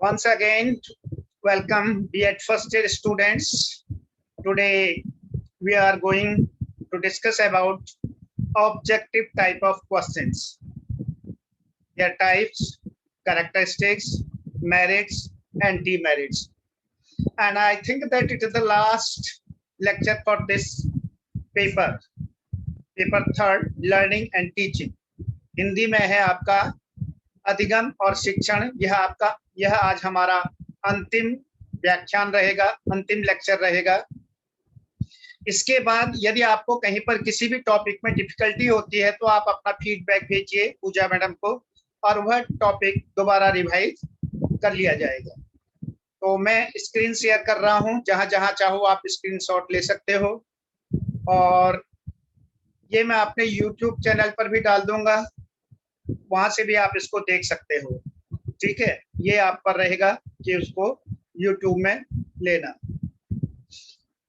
Once again, welcome B.Ed first year students. Today we are going to discuss about objective type of questions. Their types, characteristics, merits and demerits. And I think that it is the last lecture for this paper. Paper third learning and teaching Hindi में है आपका अधिगम और शिक्षण। यह आज हमारा अंतिम व्याख्यान रहेगा, अंतिम लेक्चर रहेगा। इसके बाद यदि आपको कहीं पर किसी भी टॉपिक में डिफिकल्टी होती है तो आप अपना फीडबैक भेजिए पूजा मैडम को और वह टॉपिक दोबारा रिवाइज कर लिया जाएगा। तो मैं स्क्रीन शेयर कर रहा हूं, जहां जहां चाहो आप स्क्रीनशॉट ले सकते हो और ये मैं अपने YouTube चैनल पर भी डाल दूंगा, वहां से भी आप इसको देख सकते हो। ठीक है, ये आप पर रहेगा कि उसको YouTube में लेना।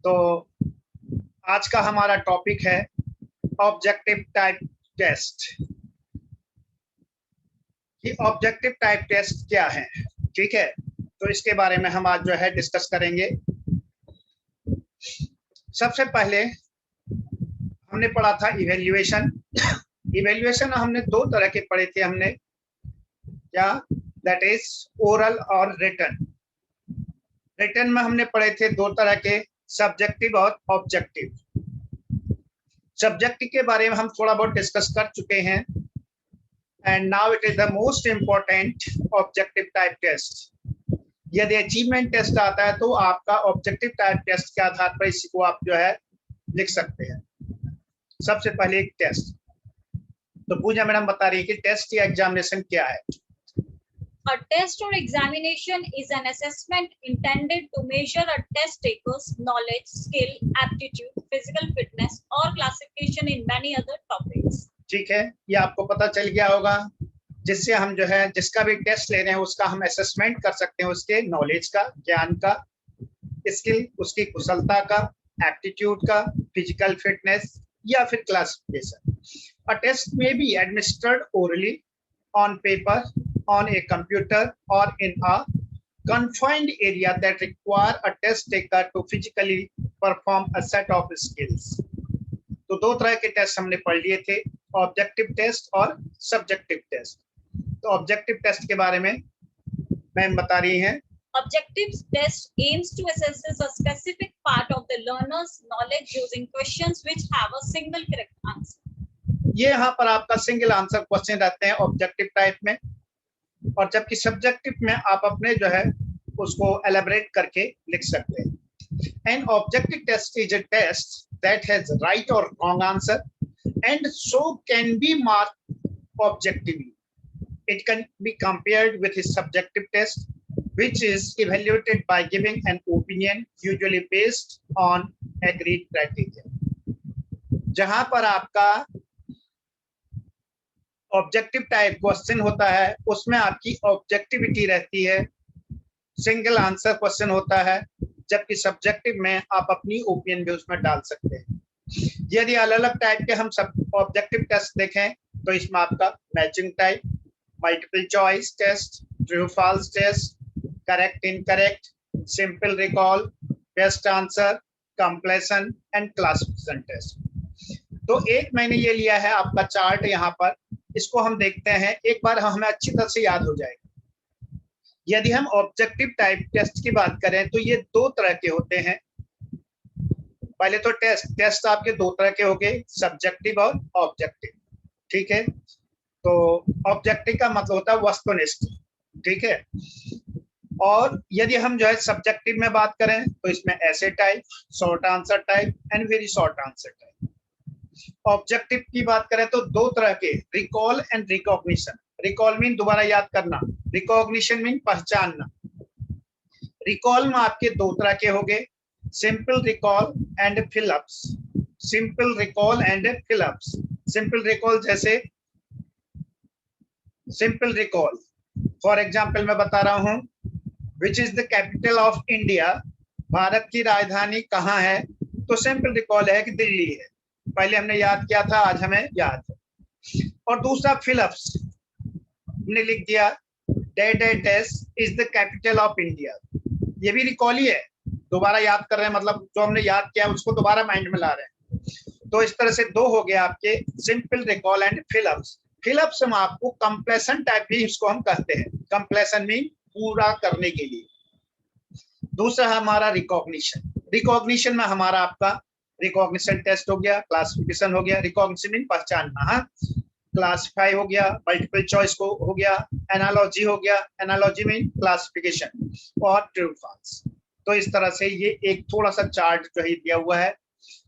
तो आज का हमारा टॉपिक है ऑब्जेक्टिव टाइप टेस्ट। कि ऑब्जेक्टिव टाइप टेस्ट क्या है, ठीक है, तो इसके बारे में हम आज जो है डिस्कस करेंगे। सबसे पहले हमने पढ़ा था इवेल्युएशन। इवेल्युएशन हमने दो तरह के पढ़े थे हमने, क्या, दैट इज ओरल और रिटन। रिटन में हमने पढ़े थे दो तरह के, सब्जेक्टिव और ऑब्जेक्टिव। सब्जेक्टिव के बारे में हम थोड़ा बहुत डिस्कस कर चुके हैं and now it is the most important objective type test. यदि अचीवमेंट टेस्ट आता है तो आपका ऑब्जेक्टिव टाइप टेस्ट के आधार पर इसको आप जो है लिख सकते हैं। सबसे पहले एक टेस्ट, तो पूजा मैडम बता रही है कि टेस्ट या एग्जामिनेशन क्या है। A test or examination is an assessment intended to measure a test taker's knowledge, skill, aptitude, physical fitness or classification in many other topics. ठीक है, ये आपको पता चल गया होगा, जिससे हम जो है जिसका भी टेस्ट ले रहे हैं उसका हम असेसमेंट कर सकते हैं, उसके नॉलेज का, ज्ञान का, स्किल, उसकी कुशलता का, एप्टीट्यूड का, फिजिकल फिटनेस या फिर classification. A test may be administered orally, on paper, on a computer or in a confined area that require a test taker to physically perform a set of skills. तो दो तरह के test हमने पढ़ लिए थे, ऑब्जेक्टिव टेस्ट और subjective test. तो ऑब्जेक्टिव टेस्ट के बारे में मैम बता रही हैं। Objective test aims to assess a specific part of the learner's knowledge using questions which have a single correct answer. ये यहाँ पर आपका सिंगल आंसर क्वेश्चन रहते हैं ऑब्जेक्टिव टाइप में, और जबकि सब्जेक्टिव में आप अपने जो है उसको एलेबरेट करके लिख सकते हैं। An objective test is a test that has right or wrong answer and so can be marked objectively. It can be compared with a subjective test, which is evaluated by giving an opinion usually based on agreed criteria. जहां पर आपका objective type question होता है उसमें आपकी objectivity रहती है, single answer question होता है, जबकि सब्जेक्टिव में आप अपनी ओपिनियन भी उसमें डाल सकते हैं। यदि अलग अलग टाइप के हम सब ऑब्जेक्टिव टेस्ट देखें तो इसमें आपका matching type, multiple choice test, true false test, correct incorrect, simple recall, best answer, completion and classification test. तो एक मैंने ये लिया है आपका चार्ट यहाँ पर, इसको हम देखते हैं, एक बार हमें अच्छी तरह से याद हो जाएगा। यदि हम ऑब्जेक्टिव टाइप टेस्ट की बात करें तो ये दो तरह के होते हैं। पहले तो टेस्ट आपके दो तरह के हो गए, सब्जेक्टिव और ऑब्जेक्टिव। ठीक है, तो ऑब्जेक्टिव का मतलब होता है वस्तुनिष्ठ, ठीक है। और यदि हम जो है सब्जेक्टिव में बात करें तो इसमें ऐसे type, short answer type and very short answer type. Objective की बात करें तो दो तरह के, recall and recognition. Recall mean दोबारा याद करना, रिकॉग्निशन मीन पहचानना। रिकॉल में आपके दो तरह के हो गए, simple recall and fill-ups. Simple recall and fill-ups. Simple recall जैसे सिंपल रिकॉल, फॉर एग्जाम्पल मैं बता रहा हूं, which is the capital of India, Bharat की राजधानी कहाँ है, तो सिंपल रिकॉल है कि दिल्ली है। पहले हमने याद किया था, आज हमें याद है। और दूसरा फिलअप्स, हमने लिख दिया dash is the capital of India. ये भी रिकॉल ही है, दोबारा याद कर रहे हैं, मतलब जो हमने याद किया उसको दोबारा माइंड में ला रहे हैं। तो इस तरह से दो हो गया आपके simple recall and fill-ups. Fill-ups हम आपको कंप्लेशन टाइप भी इसको हम कहते हैं, कंप्लेशन मीन पूरा करने के लिए। दूसरा हमारा रिकॉग्निशन। रिकॉग्निशन में हमारा आपका रिकॉग्निशन टेस्ट हो गया, क्लासिफिकेशन हो गया, रिकॉग्निशन मीन पहचानना, हाँ, क्लासिफाई हो गया, मल्टीपल चॉइस को हो गया, एनालॉजी हो गया, एनालॉजी मीन क्लासिफिकेशन, और ट्रू फॉल्स। तो इस तरह से ये एक थोड़ा सा चार्ट जो है दिया हुआ है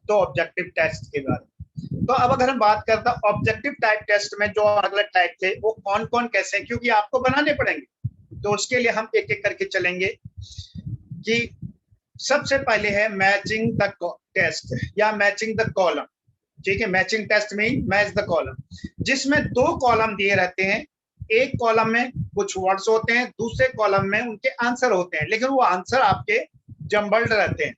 तो ऑब्जेक्टिव टेस्ट के बारे में। तो अब अगर हम बात करते हैं ऑब्जेक्टिव टाइप टेस्ट में जो अलग अलग टाइप थे वो कौन कौन कैसे हैं, क्योंकि आपको बनाने पड़ेंगे, तो उसके लिए हम एक एक करके चलेंगे। कि सबसे पहले है मैचिंग द टेस्ट या मैचिंग द कॉलम। ठीक है, मैचिंग टेस्ट में मैच द कॉलम, जिसमें दो कॉलम दिए रहते हैं। एक कॉलम में कुछ वर्ड्स होते हैं, दूसरे कॉलम में उनके आंसर होते हैं, लेकिन वो आंसर आपके जम्बल्ड रहते हैं,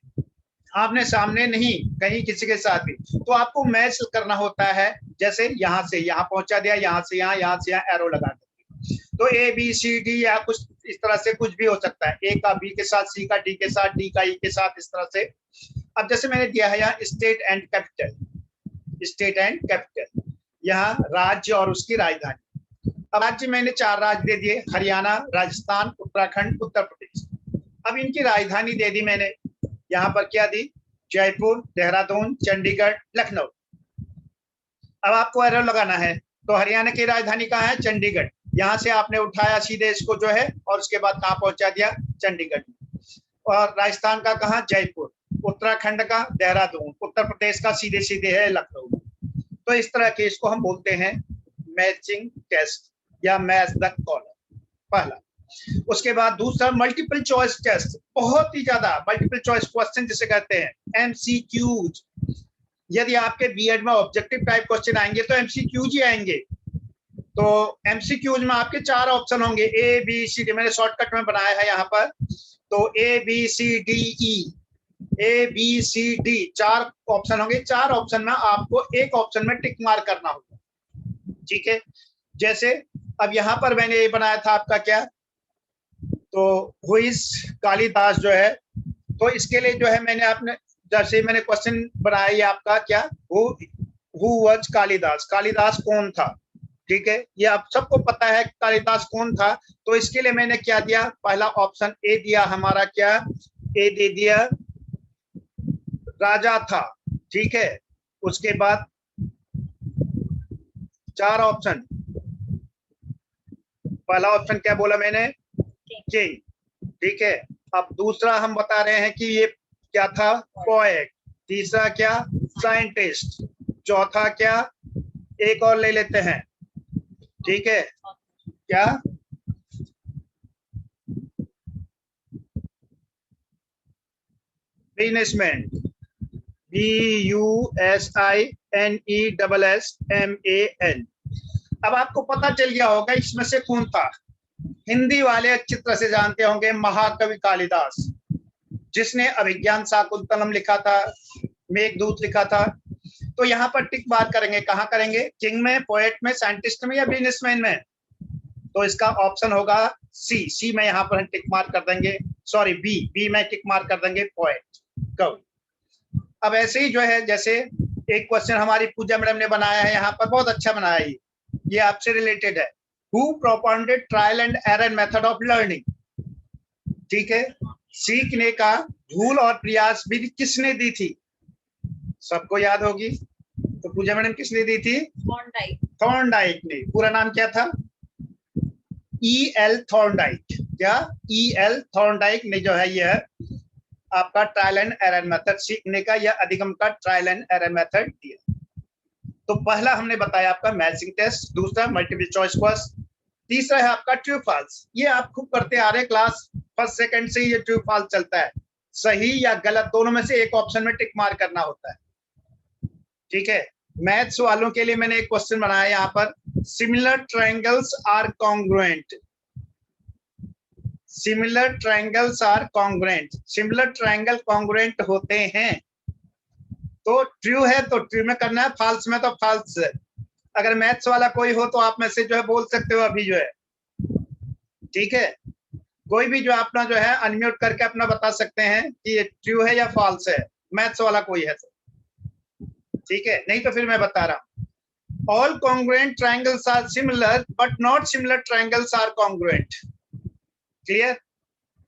आपने सामने नहीं, कहीं किसी के साथ भी। तो आपको मैच करना होता है, जैसे यहाँ से यहाँ पहुंचा दिया, यहाँ से यहाँ एरो लगा दिया। तो ए बी सी डी या कुछ इस तरह से कुछ भी हो सकता है, ए का बी के साथ, सी का डी के साथ, डी का ई के साथ, इस तरह से। अब जैसे मैंने दिया है यहाँ state and capital, state and capital, यहाँ राज्य और उसकी राजधानी। अब राज्य मैंने 4 राज्य दे दिए, हरियाणा, राजस्थान, उत्तराखंड, उत्तर प्रदेश। अब इनकी राजधानी दे दी मैंने, यहाँ पर क्या दी, जयपुर, देहरादून, चंडीगढ़, लखनऊ। अब आपको एरो लगाना है, तो हरियाणा की राजधानी कहाँ है, चंडीगढ़। यहाँ से आपने उठाया सीधे इसको जो है, और उसके बाद कहाँ पहुंचा दिया, चंडीगढ़। और राजस्थान का कहाँ, जयपुर। उत्तराखंड का देहरादून, उत्तर प्रदेश का सीधे सीधे है लखनऊ। तो इस तरह के इसको हम बोलते हैं मैचिंग टेस्ट या मैच द कॉलम, पहला। उसके बाद दूसरा मल्टीपल चॉइस टेस्ट, बहुत ही ज्यादा मल्टीपल चॉइस क्वेश्चन जिसे कहते हैं, एमसीक्यूज। यदि आपके बीएड में ऑब्जेक्टिव टाइप क्वेश्चन आएंगे तो एमसीक्यूज ही आएंगे। तो एमसीक्यूज में आपके 4 ऑप्शन होंगे, ए बी सी डी, मैंने शॉर्टकट में बनाया है यहाँ पर। तो A B C D E, A B C D 4 option होंगे। 4 ऑप्शन में आपको एक ऑप्शन में टिक मार्क करना होगा, ठीक है। जैसे अब यहाँ पर मैंने ये बनाया था आपका क्या, तो हु इज कालिदास जो है, तो इसके लिए जो है मैंने आपने जैसे मैंने क्वेश्चन बनाया ये आपका क्या, हु वाज कालिदास, कालिदास कौन था, ठीक है। ये आप सबको पता है कालिदास कौन था। तो इसके लिए मैंने क्या दिया, पहला ऑप्शन ए दिया, हमारा क्या, ए दे दिया, राजा था, ठीक है। उसके बाद 4 ऑप्शन, पहला ऑप्शन क्या बोला मैंने, किंग, ठीक है। अब दूसरा हम बता रहे हैं कि ये क्या था, पोएट। तीसरा क्या, साइंटिस्ट। चौथा क्या, एक और ले लेते हैं, ठीक है, क्या, बिजनेसमैन, BUSINESSMAN। अब आपको पता चल गया होगा इसमें से कौन था। हिंदी वाले अच्छी तरह से जानते होंगे महाकवि कालिदास, जिसने अभिज्ञान शाकुंतलम लिखा था, मेघदूत लिखा था। तो यहाँ पर टिक मार्क करेंगे, कहाँ करेंगे, किंग में, पोएट में, साइंटिस्ट में या बिजनेसमैन में। तो इसका ऑप्शन होगा सी में यहाँ पर टिक मार्क कर देंगे, सॉरी बी में टिक मार्क कर देंगे, पोएट, कवि। अब ऐसे ही जो है, जैसे एक क्वेश्चन हमारी पूजा मैडम ने बनाया है यहाँ पर, बहुत अच्छा बनाया ये आपसे रिलेटेड है। Who propounded trial and error method of learning, ठीक है। सीखने का भूल और प्रयास विधि किसने दी थी, सबको याद होगी। तो पूजा मैडम किसने दी थी, थॉर्नडाइक ने। पूरा नाम क्या था, EL थॉर्नडाइक। क्या, EL थॉर्नडाइक ने जो है यह आपका ट्रायल एंड एरर मेथड, सीखने का या अधिगम का ट्रायल एंड एरर मेथड दिया। तो पहला हमने बताया आपका मैचिंग टेस्ट, दूसरा मल्टीपल चॉइस क्वेश्चन, तीसरा है आपका ट्रू फॉल्स। ये आप खूब करते आ रहे क्लास फर्स्ट सेकंड से, ये ट्रू फॉल्स चलता है, सही या गलत दोनों में से एक ऑप्शन में टिक मार्क करना होता है, ठीक है। मैथ्स वालों के लिए मैंने एक क्वेश्चन बनाया यहाँ पर, similar triangles are congruent, similar triangles are congruent, similar triangle congruent होते हैं। तो ट्रू है तो ट्रू में करना है, फॉल्स में तो फॉल्स है। अगर मैथ्स वाला कोई हो तो आप में से जो है बोल सकते हो अभी जो है, ठीक है, कोई भी जो अपना जो है अनम्यूट करके अपना बता सकते हैं कि ये ट्रू है या फॉल्स है, मैथ्स वाला कोई है तो, ठीक है, नहीं तो फिर मैं बता रहा हूँ। All congruent triangles are similar but not similar triangles are congruent. Clear?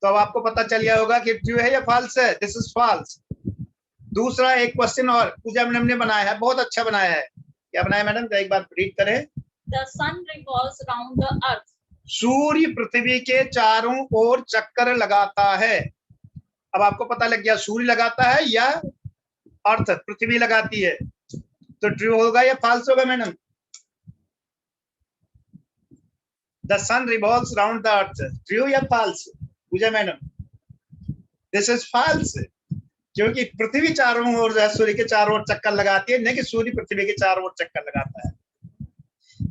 तो अब आपको पता चल गया होगा कि ट्रू है या फॉल्स है। This is false. दूसरा एक क्वेश्चन और पूजा मैडम ने बनाया है, बहुत अच्छा बनाया है। क्या बनाया मैडम, एक बार रीड करें। The sun revolves around the earth. सूर्य पृथ्वी के चारों ओर चक्कर लगाता है। अब आपको पता लग गया सूर्य लगाता है या अर्थ पृथ्वी लगाती है, तो ट्रू होगा या फॉल्स होगा madam? The sun revolves around the earth, true या false Pooja madam? This is false, क्योंकि पृथ्वी चारों ओर सूर्य के चारों ओर चक्कर लगाती है, नहीं कि सूर्य पृथ्वी के चारों ओर चक्कर लगाता है।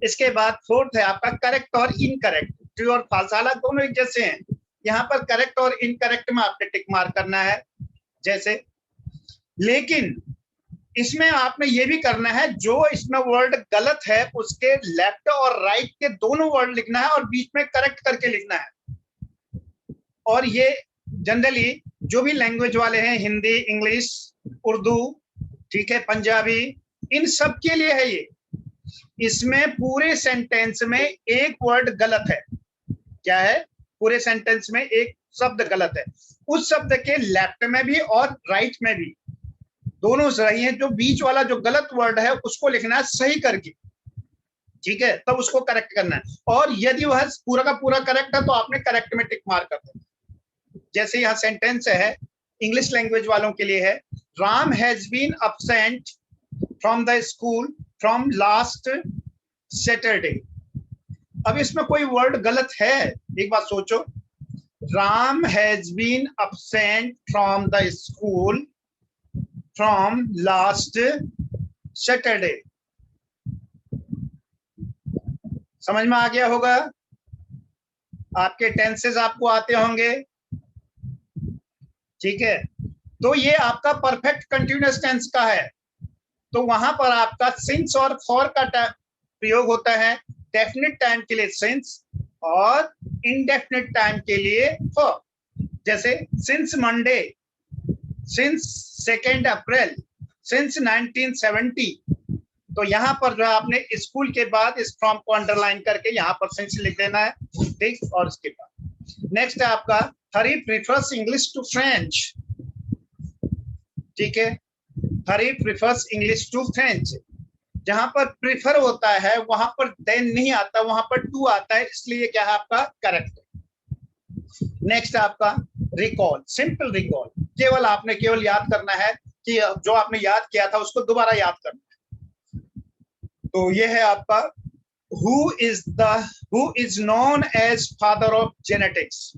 इसके बाद फोर्थ है आपका करेक्ट और इनकरेक्ट। ट्रू और फॉल्स, हालांकि दोनों एक जैसे हैं। यहाँ पर करेक्ट और इनकरेक्ट में आपने टिक मार्क करना है जैसे, लेकिन इसमें आपने ये भी करना है जो इसमें वर्ड गलत है उसके लेफ्ट और राइट के दोनों वर्ड लिखना है और बीच में करेक्ट करके लिखना है। और ये जनरली जो भी लैंग्वेज वाले हैं, हिंदी, इंग्लिश, उर्दू, ठीक है, पंजाबी, इन सब के लिए है ये। इसमें पूरे सेंटेंस में एक वर्ड गलत है। क्या है? पूरे सेंटेंस में एक शब्द गलत है। उस शब्द के लेफ्ट में भी और राइट में भी दोनों सही है। जो बीच वाला जो गलत वर्ड है उसको लिखना है सही करके, ठीक है, तब उसको करेक्ट करना है। और यदि वह पूरा का पूरा करेक्ट है तो आपने करेक्ट में टिक मार्क कर देना। जैसे यहाँ सेंटेंस है, इंग्लिश लैंग्वेज वालों के लिए है, Ram has been absent from the school from last Saturday. अब इसमें कोई वर्ड गलत है? एक बात सोचो, Ram has been absent from the school from last Saturday. समझ में आ गया होगा? आपके टेंसेस आपको आते होंगे, ठीक है। तो ये आपका परफेक्ट कंटिन्यूअस टेंस का है, तो वहां पर आपका सिंस और फॉर का प्रयोग होता है। डेफिनेट टाइम के लिए सिंस और इनडेफिनेट टाइम के लिए फॉर। जैसे सिंस मंडे, सिंस 2 अप्रैल, सिंस 1970। तो यहाँ पर जो आपने स्कूल के बाद इस फ्रॉम को अंडरलाइन करके यहाँ पर सिंस लिख देना है, ठीक। और इसके बाद नेक्स्ट है आपका हरी प्रीफर्स इंग्लिश टू फ्रेंच, ठीक है। हरी प्रीफर्स इंग्लिश टू फ्रेंच। जहां पर प्रीफर होता है वहां पर देन नहीं आता, वहां पर टू आता है, इसलिए क्या है आपका करेक्ट। नेक्स्ट आपका रिकॉल, सिंपल रिकॉल। केवल आपने केवल याद करना है कि जो आपने याद किया था उसको दोबारा याद करना है। तो ये है आपका who is known as father of genetics.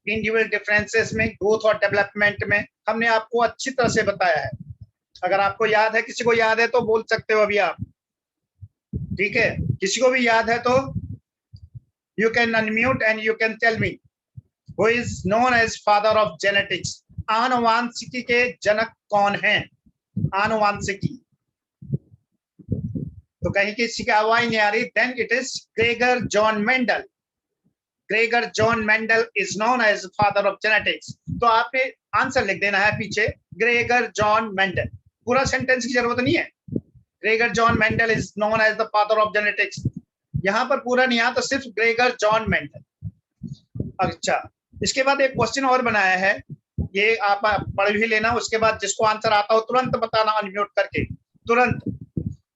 Individual differences में, ग्रोथ और डेवलपमेंट में हमने आपको अच्छी तरह से बताया है। अगर आपको याद है, किसी को याद है तो बोल सकते हो अभी आप, ठीक है। किसी को भी याद है तो you can unmute and you can tell me who is known as father of genetics. आनुवांशिकी के जनक कौन हैं? आनुवांशिकी। तो कहीं किसी की आवाज नहीं आ रही, then it is Gregor John Mendel. Gregor John Mendel is known as father of genetics. तो आपने आंसर लिख देना है पीछे, ग्रेगर जॉन मेंडल। पूरा सेंटेंस की जरूरत नहीं है। Gregor John Mendel is known as the father of genetics. यहाँ पर पूरा नहीं आता, सिर्फ ग्रेगर जॉन मेंडल। अच्छा, इसके बाद एक क्वेश्चन और बनाया है, ये आप पढ़ भी लेना। उसके बाद जिसको आंसर आता हो तुरंत बताना अनम्यूट करके, तुरंत।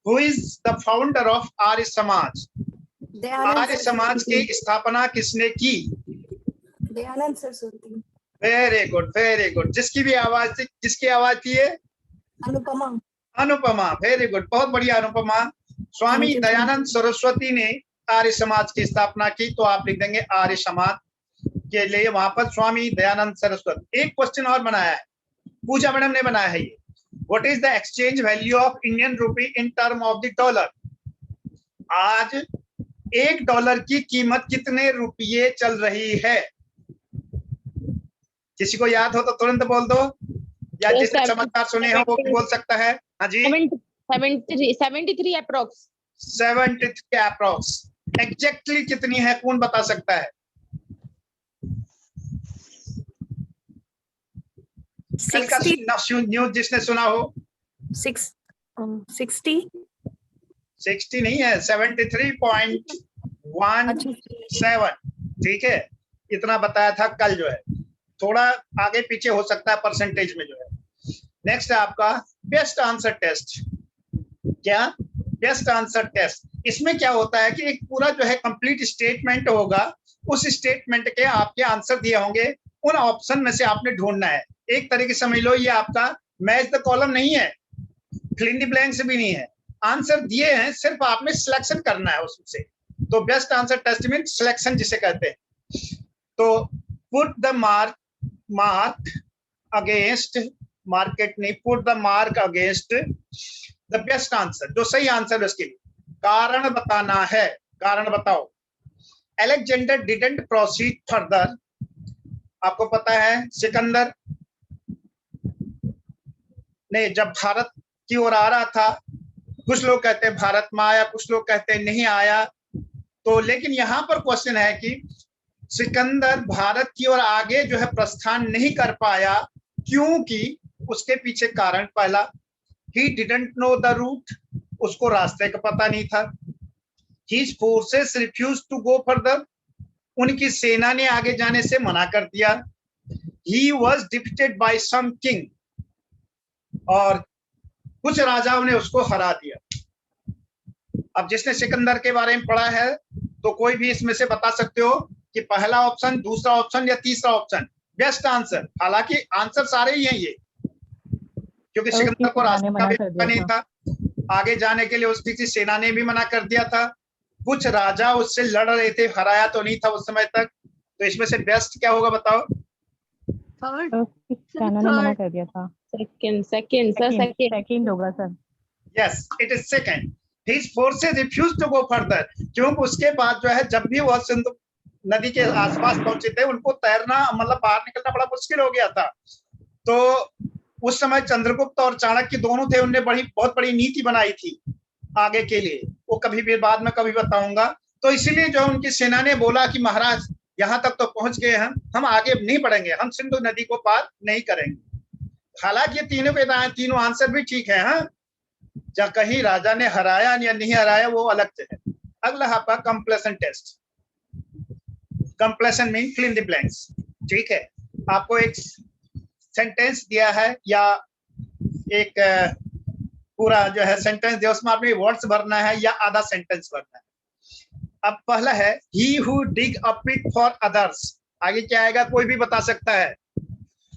Who is the founder of Arya Samaj? Arya Samaj की स्थापना किसने की? Dayanand Saraswati. Very good, very good. जिसकी भी आवाज थी, जिसकी आवाज थी ये? अनुपमा। अनुपमा, वेरी गुड, बहुत बढ़िया अनुपमा। स्वामी दयानंद सरस्वती ने आर्य समाज की स्थापना की, तो आप लिख देंगे आर्य समाज के लिए वहां पर स्वामी दयानंद सरस्वती। एक क्वेश्चन और बनाया है, पूजा मैडम ने बनाया है ये। What is the exchange value of Indian rupee in term of the dollar? आज $1 की कीमत कितने रुपये चल रही है? किसी को याद हो तो तुरंत बोल दो, या जिसने समाचार सुने हो वो भी बोल सकता है। हाँ जी, 73 अप्रोक्स। 73 अप्रोक्स। एग्जैक्टली कितनी है कौन बता सकता है? कल का 60 न्यूज जिसने सुना हो, 60 60 नहीं है, 73.17, ठीक है, इतना बताया था कल जो है, थोड़ा आगे पीछे हो सकता है परसेंटेज में जो है। नेक्स्ट है आपका बेस्ट आंसर टेस्ट। क्या? Best answer test. इसमें क्या होता है कि एक पूरा जो है कंप्लीट स्टेटमेंट होगा, उस स्टेटमेंट के आपके आंसर दिए होंगे, उन ऑप्शन में से आपने ढूंढना है। एक तरीके से समझ लो ये आपका मैच द कॉलम नहीं है, फिल इन द ब्लैंक्स भी नहीं है, आंसर दिए हैं, सिर्फ आपने सिलेक्शन करना है उससे। तो best answer test mean selection जिसे कहते हैं। तो put the mark against, market नहीं, put the mark against the best answer, जो सही आंसर है उसके लिए कारण बताना है। कारण बताओ। अलेक्जेंडर डिडंट प्रोसीड फर्दर, आपको पता है सिकंदर ने जब भारत की ओर आ रहा था, कुछ लोग कहते हैं भारत में आया, कुछ लोग कहते हैं नहीं आया, तो लेकिन यहाँ पर क्वेश्चन है कि सिकंदर भारत की ओर आगे जो है प्रस्थान नहीं कर पाया, क्योंकि उसके पीछे कारण पहला, he didn't know the route, उसको रास्ते का पता नहीं था। His forces refused to go further, उनकी सेना ने आगे जाने से मना कर दिया। He was defeated by some king, और कुछ राजाओं ने उसको हरा दिया। अब जिसने सिकंदर के बारे में पढ़ा है तो कोई भी इसमें से बता सकते हो कि पहला ऑप्शन, दूसरा ऑप्शन या तीसरा ऑप्शन बेस्ट आंसर। हालांकि आंसर सारे ही हैं ये, क्योंकि सिकंदर को रास्ते का भी पता नहीं था, आगे जाने के लिए उसकी सेना ने भी मना कर दिया था, कुछ राजा उससे लड़ रहे थे, हराया तो नहीं था उस समय तक। तो इसमें से बेस्ट क्या होगा बताओ? सेकंड ने मना कर दिया था। सेकंड होगा sir. Yes, it is second. His forces refused to go further, क्योंकि उसके बाद जो है जब भी वह सिंधु नदी के आसपास पहुंचे थे, उनको तैरना मतलब बाहर निकलना बड़ा मुश्किल हो गया था। तो उस समय चंद्रगुप्त और चाणक्य दोनों थे, उनने बहुत बड़ी नीति बनाई थी आगे के लिए, वो कभी भी बाद में कभी बताऊंगा। तो इसीलिए जो उनकी सेना ने बोला कि महाराज यहाँ तक तो पहुंच गए हम आगे नहीं बढ़ेंगे, हम सिंधु नदी को पार नहीं करेंगे। हालांकि ये तीनों आंसर भी ठीक है। हाँ, जब कहीं राजा ने हराया या नहीं हराया वो अलग है। अगला आपका completion test. Completion mean fill in the blanks, ठीक है। आपको एक सेंटेंस दिया है या एक पूरा जो है सेंटेंस दिया, उसमें आपने वर्ड्स भरना है या आधा सेंटेंस भरना है। अब पहला है he who dig a pit for others, आगे क्या आएगा कोई भी बता सकता है?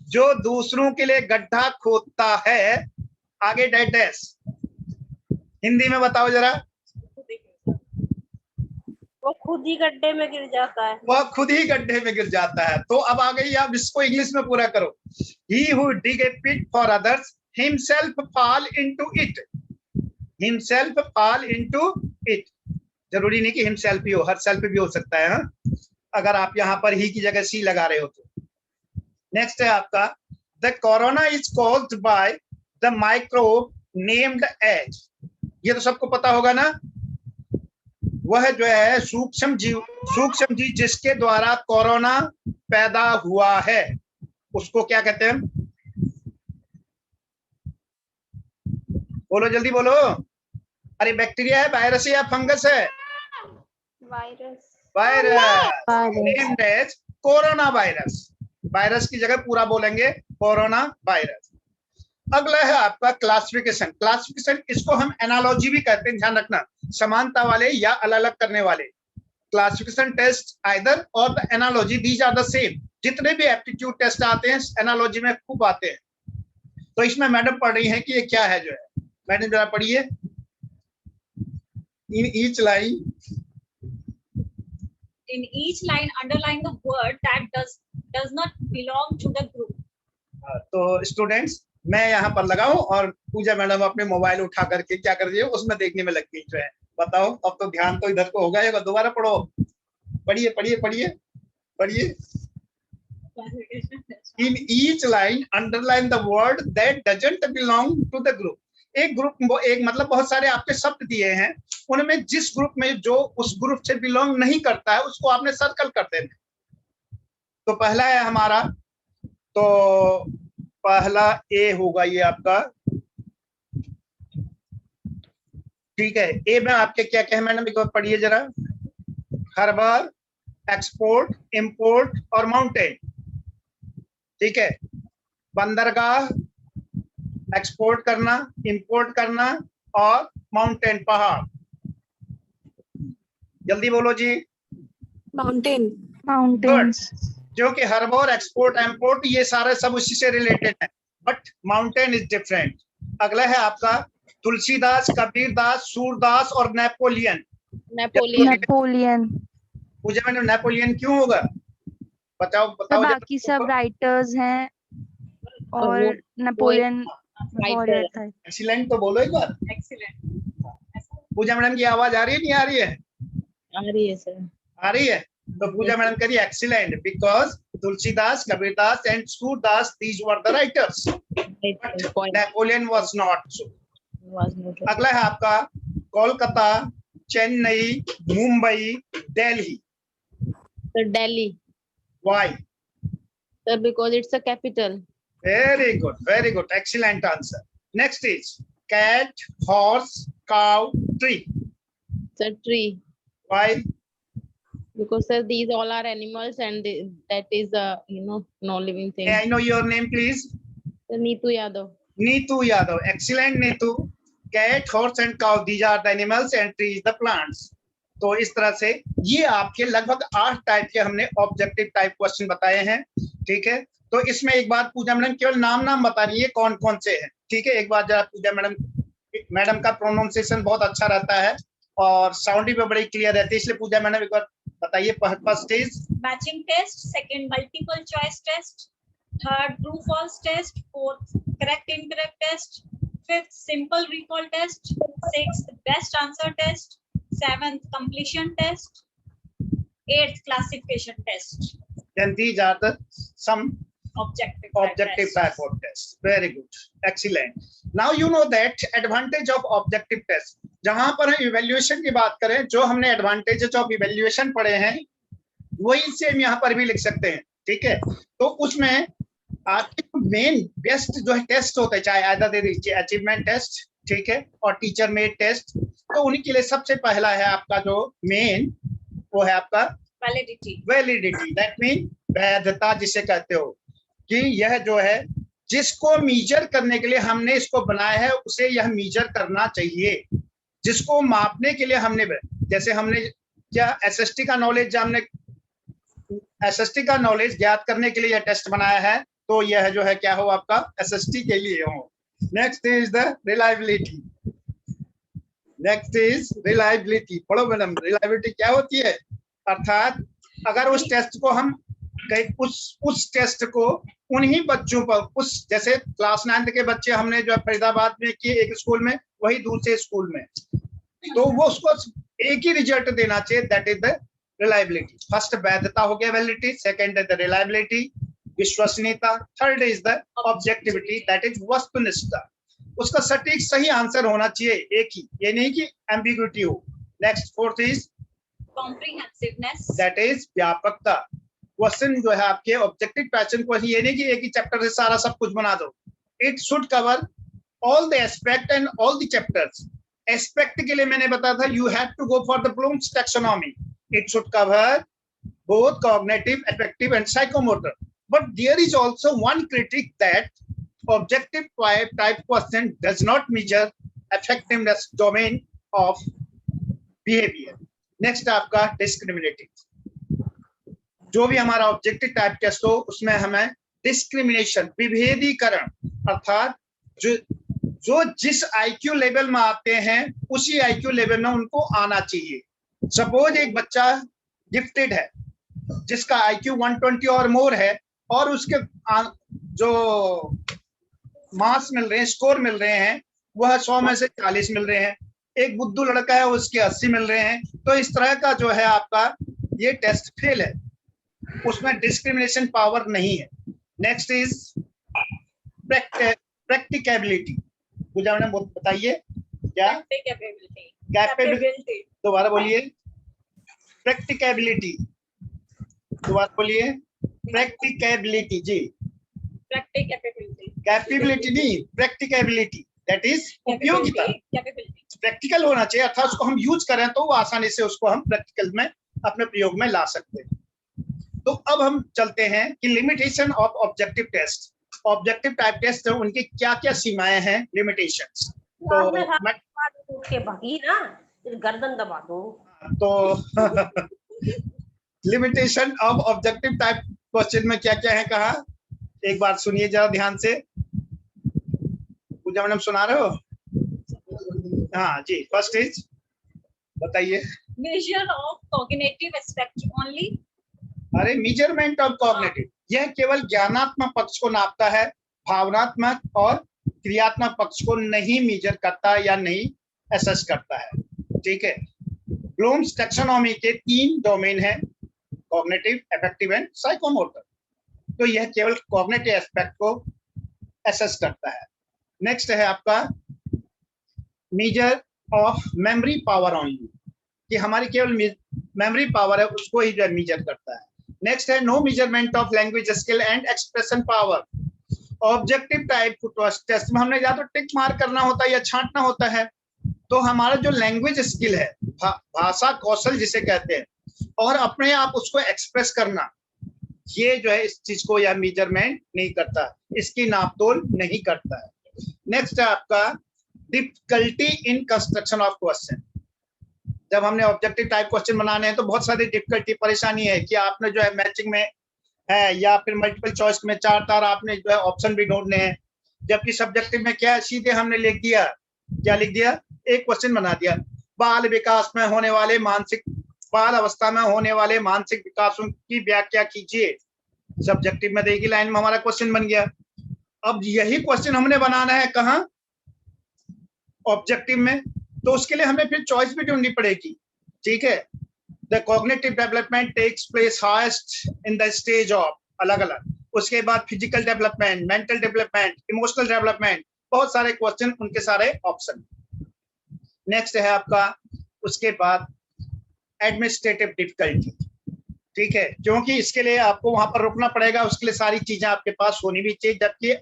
जो दूसरों के लिए गड्ढा खोदता है, आगे डैश, हिंदी में बताओ जरा। वो खुद ही गड्ढे में गिर जाता है। वह खुद ही गड्ढे में गिर जाता है। तो अब आ गई, आप इसको इंग्लिश में पूरा करो। He who dig a pit for others himself fall into it. Himself fall into it. जरूरी नहीं कि himself ही हो, हर सेल्फ भी हो सकता है। हाँ? अगर आप यहाँ पर ही की जगह सी लगा रहे हो तो। नेक्स्ट है आपका the corona is caused by the microbe named as, ये तो सबको पता होगा ना, वह जो है सूक्ष्म जीव जिसके द्वारा कोरोना पैदा हुआ है, उसको क्या कहते हैं? बोलो जल्दी बोलो। अरे बैक्टीरिया है, वायरस है या फंगस है? Virus named as corona virus. Virus की जगह पूरा बोलेंगे कोरोना वायरस। अगला है आपका क्लासिफिकेशन। क्लासिफिकेशन इसको हम एनालॉजी भी कहते हैं, ध्यान रखना, समानता वाले या अलग अलग करने वाले। Classification test either or the analogy, these are the same. जितने भी एप्टीट्यूड टेस्ट आते हैं एनालॉजी में खूब आते हैं। तो इसमें मैडम पढ़ रही है कि ये क्या है जो है, मैडम जरा पढ़िए। In each line, In each line, underline the word that does not belong to the group. तो स्टूडेंट्स मैं यहाँ पर लगाऊं और पूजा मैडम अपने मोबाइल उठा करके क्या कर रही है उसमें देखने में लग गई जो है। बताओ, अब तो ध्यान तो इधर को होगा, ये दोबारा पढ़ो, पढ़िए पढ़िए पढ़िए पढ़िए। In each line underline the word that doesn't belong to the group. एक ग्रुप, एक मतलब बहुत सारे आपके शब्द दिए हैं, उनमें जिस ग्रुप में जो उस ग्रुप से बिलोंग नहीं करता है उसको आपने सर्कल कर देना। तो पहला है हमारा, तो पहला ए होगा ये आपका, ठीक है। ए में आपके क्या क्या है मैडम, एक बार पढ़िए जरा। हार्बर, एक्सपोर्ट, इंपोर्ट और माउंटेन, ठीक है। बंदरगाह, एक्सपोर्ट करना, इंपोर्ट करना और माउंटेन, पहाड़। जल्दी बोलो जी। माउंटेन। माउंटेन्स, जो कि हार्बर, एक्सपोर्ट, इंपोर्ट ये सारे सब उसी से रिलेटेड है, बट माउंटेन इज डिफरेंट। अगला है आपका तुलसीदास, कबीरदास, सूरदास और नेपोलियन। नेपोलियन। पूजा मैंने नेपोलियन क्यों होगा, बताओ बताओ। बाकी सब राइटर्स हैं और नेपोलियन वॉरियर था। एक्सीलेंट तो बोलो एक बार। Excellent. पूजा मैडम की आवाज आ रही है, नहीं आ रही है? आ रही है सर। आ रही है। तो पूजा मैडम करिए excellent, because Tulsidas, Kabirdas and Surdas, these were the writers, Napoleon was not so. अगला है आपका Kolkata, Chennai, Mumbai, Delhi. Sir Delhi. Why? Sir because it's a capital. Very good, excellent answer. Next is cat, horse, cow, tree. Sir tree. Why? Because sir these all are animals and that is a no living thing. May I know your name please? Sir Neetu Yadav. Neetu Yadav, excellent Neetu. Cat, horse and cow, these are the animals and tree is the plants. तो इस तरह से ये आपके लगभग 8 type के हमने objective type question बताए हैं, ठीक है। तो इसमें एक बात पूजा मैडम केवल नाम बता रही है कौन कौन से हैं, ठीक है। एक बार जरा पूजा मैडम का प्रोनाउंसिएशन बहुत अच्छा रहता है और साउंड भी बड़ी क्लियर रहती है, इसलिए पूजा मैडम एक बार बताइए। First is Matching test, second multiple choice test, third true false test, fourth correct incorrect test, fifth simple recall test, sixth best answer test, seventh completion test, eighth classification test. then these are the some Objective type of test. Very good, excellent. Now you know that advantage of objective test. जहां पर हम evaluation की बात करें, जो हमने advantages of evaluation पढ़े हैं वही सेम यहाँ पर भी लिख सकते हैं, ठीक है। तो उसमें आपके मेन बेस्ट जो है टेस्ट होते हैं, चाहे आइदर दे दीजिए अचीवमेंट टेस्ट, ठीक है, और टीचर मेड टेस्ट। तो उनके लिए सबसे पहला है आपका जो मेन, वो है आपका वैलिडिटी। दैट मीन वैधता जिसे कहते हो, कि यह जो है जिसको मीजर करने के लिए हमने इसको बनाया है उसे यह मीजर करना चाहिए। जिसको मापने के लिए हमने, जैसे हमने क्या एसएसटी का नॉलेज, हमने एसएसटी का नॉलेज ज्ञात करने के लिए यह टेस्ट बनाया है, तो यह जो है क्या हो आपका एसएसटी के लिए हो। Next is the reliability. Next is reliability. पढ़ो मैडम, रिलायबिलिटी क्या होती है? अर्थात अगर उस टेस्ट को हम उस टेस्ट को उन्हीं बच्चों पर, उस जैसे क्लास 9 के बच्चे हमने जो फरीदाबाद में किए एक स्कूल में, वही दूसरे स्कूल में, तो वो उसको एक ही रिजल्ट देना चाहिए। That is the reliability. First वैधता हो गया, validity. Second is the reliability, विश्वसनीयता। Third is the objectivity, that is वस्तुनिष्ठता। उसका सटीक सही आंसर होना चाहिए एक ही, ये नहीं कि एम्बिग्युइटी हो। Next fourth is comprehensiveness, that is व्यापकता। क्वेश्चन जो है आपके ऑब्जेक्टिव पैटर्न को ये नहीं कि एक ही चैप्टर से सारा सब कुछ बना दो। It should cover all the aspect and all the chapters. Aspect के लिए मैंने बताया था you have to go for the Bloom's taxonomy. It should cover both cognitive, affective and psychomotor. But there is also one critic that objective type question does not measure effectiveness domain of behavior. Next आपका discriminative। जो भी हमारा objective type test हो उसमें हमें discrimination, विभेदीकरण, अर्थात जो जिस आईक्यू लेवल में आते हैं उसी आईक्यू लेवल में उनको आना चाहिए। सपोज एक बच्चा गिफ्टेड है जिसका आईक्यू 120 और मोर है और उसके जो मार्क्स मिल रहे हैं, स्कोर मिल रहे हैं, वह 100 में से 40 मिल रहे हैं। एक बुद्धू लड़का है उसके 80 मिल रहे हैं। तो इस तरह का जो है आपका ये टेस्ट फेल है, उसमें डिस्क्रिमिनेशन पावर नहीं है। Next is practicability. Pooja madam बताइए क्या? कैपेबिलिटी। दोबारा बोलिए। प्रैक्टिकेबिलिटी। दोबारा बोलिए। प्रैक्टिकेबिलिटी जी। कैपेबिलिटी नहीं, प्रैक्टिकेबिलिटी, दैट इज उपयोगिता। Capability. प्रैक्टिकल होना चाहिए, अर्थात उसको हम यूज करें तो वो आसानी से उसको हम प्रैक्टिकल में अपने प्रयोग में ला सकते हैं। तो अब हम चलते हैं कि limitation of objective test. Objective type test उनकी क्या क्या सीमाएं हैं, लिमिटेशंस। तो मैं उठ के भागी ना, गर्दन दबा दो। तो limitation of objective type question में क्या क्या है कहा, एक बार सुनिए जरा ध्यान से। पूजा मैडम सुना रहे हो? हाँ जी, फर्स्ट इज बताइए। Measure of cognitive aspect only. अरे मेजरमेंट ऑफ कॉग्निटिव, यह केवल ज्ञानात्मक पक्ष को नापता है, भावनात्मक और क्रियात्मक पक्ष को नहीं मेजर करता या नहीं असेस करता है। ठीक है, ब्लूम्स टैक्सोनॉमी के 3 डोमेन हैं, कॉग्निटिव, अफेक्टिव एंड साइकोमोटर। तो यह केवल कॉग्निटिव एस्पेक्ट को असेस करता है। नेक्स्ट है आपका measure of memory power only, कि हमारी केवल मेमोरी पावर है उसको ही जो मेजर करता है। नेक्स्ट है no measurement of language skill and expression power. Objective type test में हमने या तो टिक मार्क करना होता है या छांटना होता है। तो हमारा जो लैंग्वेज स्किल है, भाषा कौशल जिसे कहते हैं, और अपने आप उसको एक्सप्रेस करना, ये जो है इस चीज को यह मेजरमेंट नहीं करता, इसकी नापतोल नहीं करता है। नेक्स्ट है आपका difficulty in construction of question. जब हमने ऑब्जेक्टिव टाइप क्वेश्चन बनाने हैं तो बहुत सारी डिफिकल्टी, परेशानी है कि आपने जो है मैचिंग में है या फिर मल्टीपल चॉइस में 4 तार आपने जो है ऑप्शन भी ढूंढने हैं, जबकि सब्जेक्टिव में क्या है, सीधे हमने लिख दिया, क्या लिख दिया, एक क्वेश्चन बना दिया, बाल विकास में होने वाले मानसिक, बाल अवस्था में होने वाले मानसिक विकासों की व्याख्या कीजिए। सब्जेक्टिव में देखिए लाइन में हमारा क्वेश्चन बन गया। अब यही क्वेश्चन हमने बनाना है कहाँ, ऑब्जेक्टिव में, तो उसके लिए हमें फिर चॉइस भी ढूंढनी पड़ेगी। ठीक है, the cognitive development takes place highest in the stage of, अलग अलग, उसके बाद physical development, mental development, emotional development, बहुत सारे क्वेश्चन, उनके सारे ऑप्शन। नेक्स्ट है आपका उसके बाद एडमिनिस्ट्रेटिव डिफिकल्टी। ठीक है, क्योंकि इसके लिए आपको वहां पर रुकना पड़ेगा, उसके लिए सारी चीजें आपके पास होनी भी चाहिए, जबकि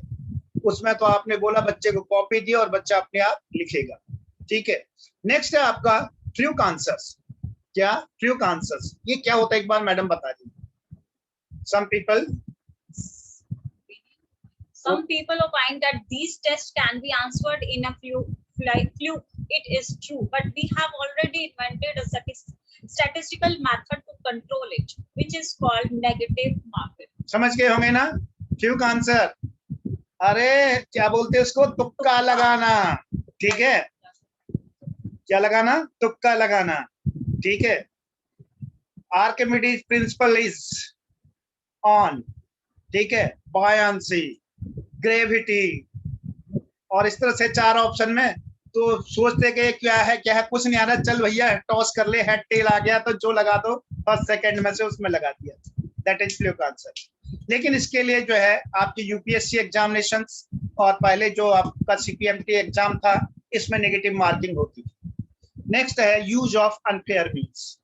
उसमें तो आपने बोला बच्चे को कॉपी दी और बच्चा अपने आप लिखेगा। ठीक है, नेक्स्ट है आपका फ्लूक आंसर्स। क्या फ्लूक आंसर्स, ये क्या होता है एक बार मैडम बता दीजिए। Some people opine that these tests can be answered in a fluke. It is true, but we have already invented a statistical method to control it, which is called negative marking. समझ गए होंगे ना fluke answer? अरे क्या बोलते हैं उसको, तुक्का लगाना। ठीक है, क्या लगाना, तुक्का लगाना। ठीक है, आर्किमिडीज प्रिंसिपल इज ऑन, ठीक है, बायांसी, ग्रेविटी, और इस तरह से 4 ऑप्शन में। तो सोचते कि क्या है कुछ नहीं आ रहा, चल भैया टॉस कर ले, हेड टेल आ गया तो जो लगा दो फर्स्ट सेकंड में से उसमें लगा दिया, दैट इज फ्लूक आंसर। लेकिन इसके लिए जो है आपकी यूपीएससी एग्जामिनेशंस और पहले जो आपका सीपीएमटी एग्जाम था, इसमें नेगेटिव मार्किंग होती है। नेक्स्ट है यूज ऑफ अनफेयर मीन्स,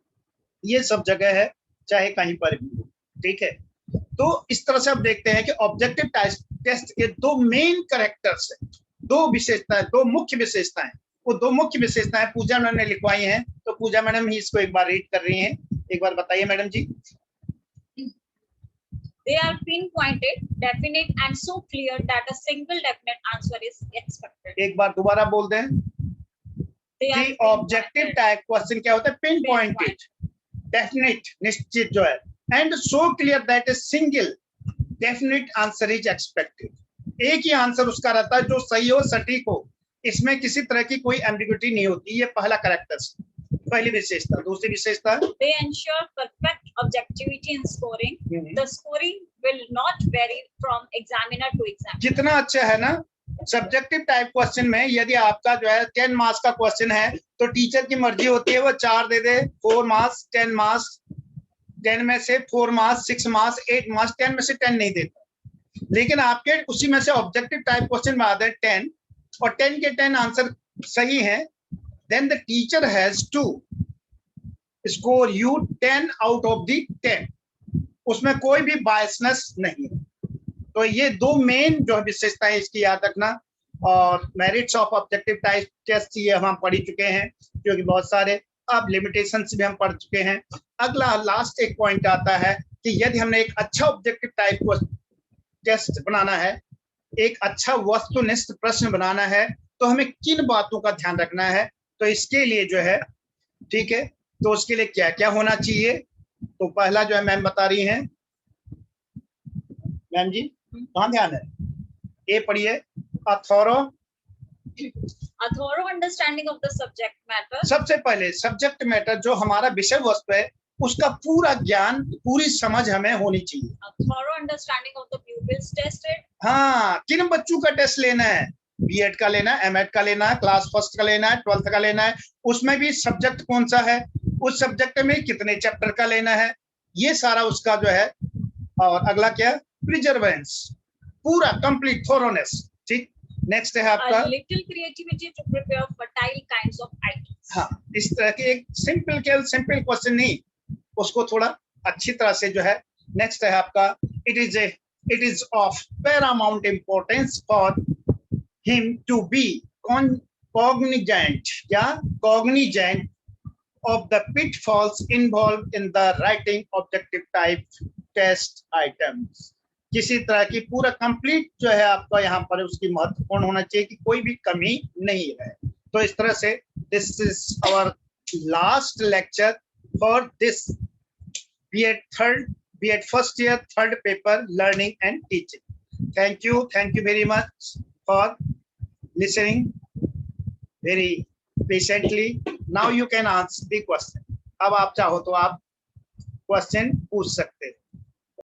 ये सब जगह है चाहे कहीं पर भी हो। ठीक है, तो इस तरह से आप देखते हैं कि ऑब्जेक्टिव टेस्ट के 2 मेन कैरेक्टर्स हैं, 2 विशेषताएं, 2 मुख्य विशेषताएं। वो 2 मुख्य विशेषताएं पूजा मैडम ने लिखवाई हैं, तो पूजा मैडम ही इसको एक बार रीड कर रही हैं, एक बार बताइए madam ji. They are pinpointed, definite, and so clear that a single definite answer is expected. एक बार दोबारा बोल दें कि ऑब्जेक्टिव टाइप क्वेश्चन क्या होता है, पिन पॉइंटेड, डेफिनेट, निश्चित जो है, and so clear that a single definite answer is expected. एक ही आंसर उसका रहता है जो सही हो, सटीक हो, इसमें किसी तरह की कोई एम्बिग्युइटी नहीं होती। ये पहला कैरेक्टर, पहली विशेषता। दूसरी विशेषता, they ensure perfect objectivity in scoring. The scoring will not vary from examiner to examiner. जितना अच्छा है ना सब्जेक्टिव टाइप क्वेश्चन में, यदि आपका जो है 10 मार्क्स का क्वेश्चन है तो टीचर की मर्जी होती है वो 4 दे दे, 4 मार्क्स, 10 मार्क्स, 10 में से 4 मार्क्स, 6 मार्क्स, 8 मार्क्स, 10 में से 10 नहीं देता। लेकिन आपके उसी में से ऑब्जेक्टिव टाइप क्वेश्चन में आते हैं 10 और 10 के 10 आंसर सही हैं, then the teacher has to score you 10 out of the 10। उसमें कोई भी बायसनेस नहीं है। तो तो ये दो मेन जो विशेषताएं इसकी याद रखना। और merits of objective type test ये हम पढ़ चुके हैं, क्योंकि बहुत सारे अब लिमिटेशंस भी हम पढ़ चुके हैं। अगला लास्ट एक पॉइंट आता है कि यदि हमने एक अच्छा ऑब्जेक्टिव टाइप को टेस्ट बनाना है, एक अच्छा वस्तुनिष्ठ प्रश्न बनाना है, तो हमें किन बातों का ध्यान रखना है। तो इसके लिए जो है, ठीक है, तो उसके लिए क्या क्या होना चाहिए। तो पहला जो है मैम बता रही हैं, मैम जी कहाँ ध्यान है, ये पढ़िए, A thorough understanding of the subject matter. सबसे पहले सब्जेक्ट मैटर जो हमारा विषय वस्तु है उसका पूरा ज्ञान, पूरी समझ हमें होनी चाहिए। A thorough understanding of the pupils tested. हाँ, किन बच्चों का टेस्ट लेना है, बीएड का लेना है, एमएड का लेना है, क्लास फर्स्ट का लेना है, 12th का लेना है, उसमें भी सब्जेक्ट कौन सा है, उस सब्जेक्ट में कितने चैप्टर का लेना है, ये सारा उसका जो है। और अगला क्या, प्रिजर्वेंस, पूरा कंप्लीट थोरोनेस। ठीक, नेक्स्ट है आपका A little creativity to prepare fertile kinds of items. हाँ, इस तरह के एक सिंपल क्वेश्चन नहीं, उसको थोड़ा अच्छी तरह से जो है। नेक्स्ट है आपका, it is of paramount importance for him to be cognizant, क्या cognizant of the pitfalls involved in the writing objective type test items। किसी तरह की पूरा कंप्लीट जो है आपका यहाँ पर उसकी महत्वपूर्ण होना चाहिए कि कोई भी कमी नहीं है। तो इस तरह से this is our last lecture for this B.Ed first year third paper learning and teaching. Thank you very much for listening very patiently. Now you can answer the question. अब आप चाहो तो आप क्वेश्चन पूछ सकते हैं।